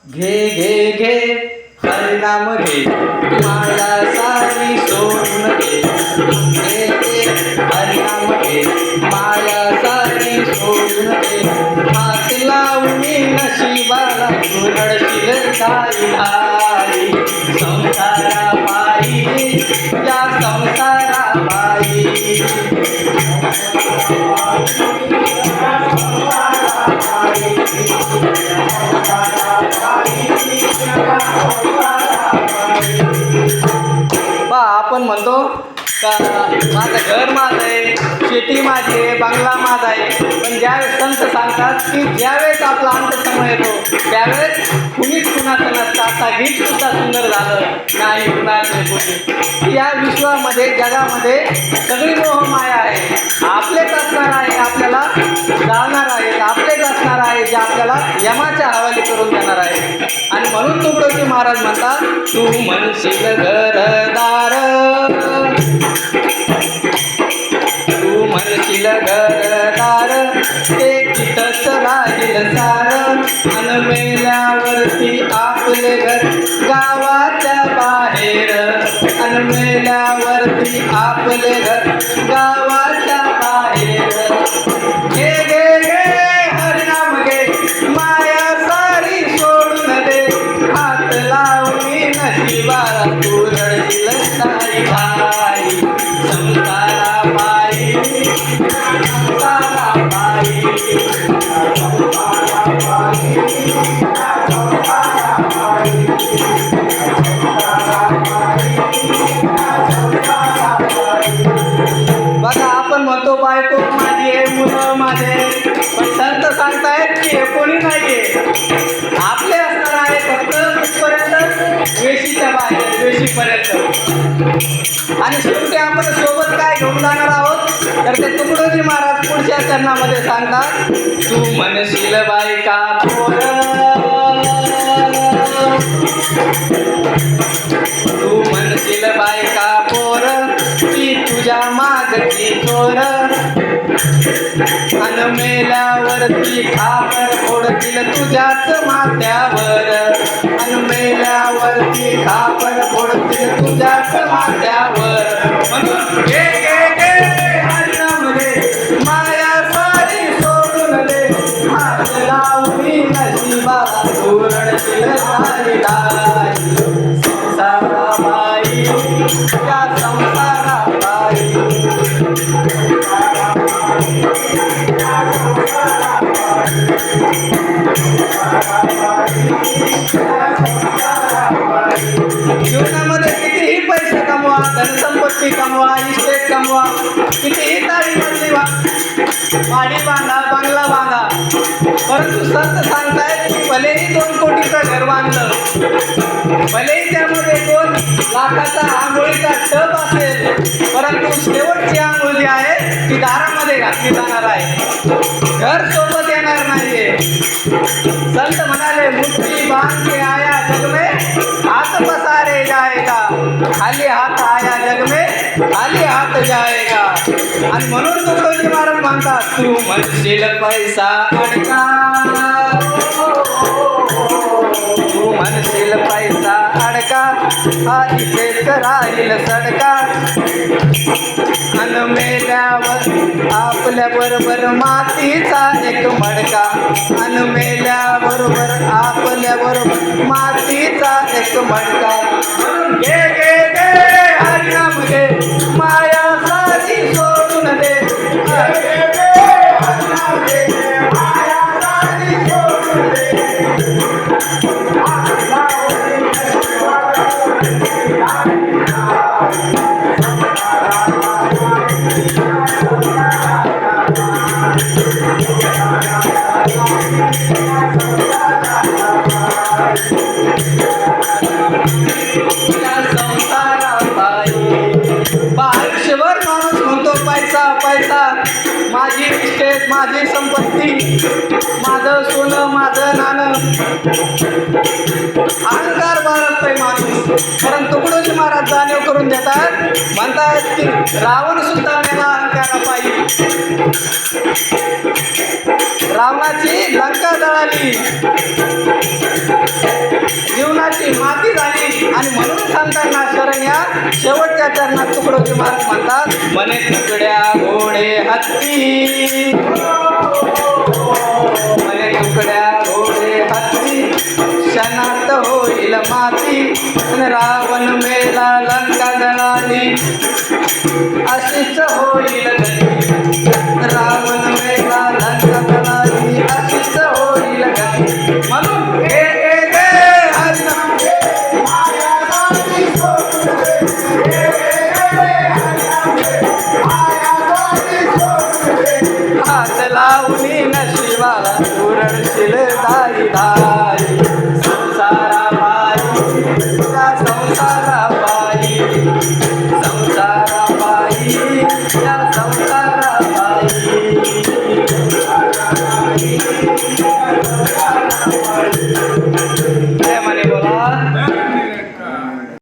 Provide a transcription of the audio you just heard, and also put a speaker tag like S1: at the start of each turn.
S1: घे घे घे हरिनाम घे माया सारी सोडून घे. घे घे हरिनाम घे माया सारी सोडून घे. हात लावून नशिबाला तू रडशील धाई धाई. संसारा पायी या संसारा पायी. बा आपण म्हणतो का माझं घर माझं आहे, शेती माझी आहे, बंगला माझा आहे. पण ज्यावेळेस संत सांगतात की ज्यावेळेस आपला अंतसमय येतो त्यावेळेस कुणीच कुणाचं नसतं. आता गीत सुद्धा सुंदर झालं नाही कुणाचे कोणी. या विश्वामध्ये जगामध्ये सगळी मोहमाया आहे. आपलेच असणार आहे, आपल्याला जाणार आहेत, आपलेच असणार आहे जे आपल्याला यमाच्या हवाली करून देणार आहे. आणि म्हणून तुकडोजी महाराज म्हणतात तू म्हणशील घरदार, तू म्हणशील घरदार ते तिथंच राहील सार. अन मेल्यावरती आपले घर गावाच्या बाहेर. अन मेल्यावरती आपले घर गावाच्या बाहेर. घे घे घे हरिनाम घे माया सारी सोडून दे. हात लावून नशिबाला तू रडशील धाई धाई. संसारा पायी संसारा पायी. बघा आपण म्हणतो बायको माझी आहे, मुलं माझे, पण संत सांगतायत की हे कोणी नाहीये, आपले असणार आहे फक्त कुठपर्यंत वेशीच्या बाहेर, वेशीपर्यंत. आणि शेवटी आपण सोबत काय घेऊन जाणार आहोत तर ते तुकडोजी महाराज पुढच्या चरणामध्ये सांगतात तू म्हणशील बायका पोर, तू म्हणशील बायका पोर ती तुझ्या मागची चोर. अन मेल्यावरती खापर फोडतील तुझ्याच माथ्यावर. अन मेल्यावरती खापर फोडतील तुझ्याच माथ्यावर. म्हणून घे घे घे हरिनाम घे माया सारी सोडून दे. हात लावून नशिबाला तू रडशील धाई धाई. संसारा बाई या संसारा बाई. जीवनामध्ये कितीही पैसे कमवा, धनसंपत्ती कमवा, इस्टेट कमवा, कितीही ताळीमधली वाडी बांधा, बंगला बांधा, परंतु संत सांगतायत की भलेही 2 कोटीचं घर बांधलं, भलेही त्यामध्ये 2 लाखाचा आंघोळीचा टब असेल, परंतु शेवटची आंघोळ जी आहे ती दारामध्ये घातली जाणार आहे, घर सोबत येणार नाहीये. संत म्हणाले मुट्ठी बांध के आया जग में हाथ पसारे जाएगा. खाली हात आया जग में खाली हात जाएगा. आणि म्हणून तुकडोजी महाराज म्हणतात तू म्हणशील पैसा अडका, तू म्हणशील पैसा अडका हा इथेच राहील सडका. अन मेल्यावर आपल्या बरोबर मातीचा एक मडका. अन मेल्याबरोबर आपल्या बरोबर मातीचा एक मडका. घे घे घे हरिनाम घे माया सारी सोडून दे. घे घे हरिनाम घे माया सारी सोडून दे. आयुष्यभर माणूस म्हणतो पैसा पैसा, माझी इस्टेट, माझी संपत्ती, माझं सोनं, माझं नाणं, अहंकार बाळगतोय माणूस. परंतु तुकडोजी महाराज जाणीव करून देतात, म्हणतात की रावण सुद्धा मेला अहंकारापायी. रावणाची लंका जळाली, संतांना शरण या शेवटच्या चरणात तुकडोजी महाराज म्हणतात म्हणे तुकड्या घोडे हत्ती म्हणे तुकड्या घोडे हत्ती क्षणात होईल माती रावण मेला लंका जळाली अशीच होईल गती रावण मेला लंका जळाली अशीच होईल गती म्हणून हे हरिनाम हात लावणी नशिबाला उरडशील दारी धार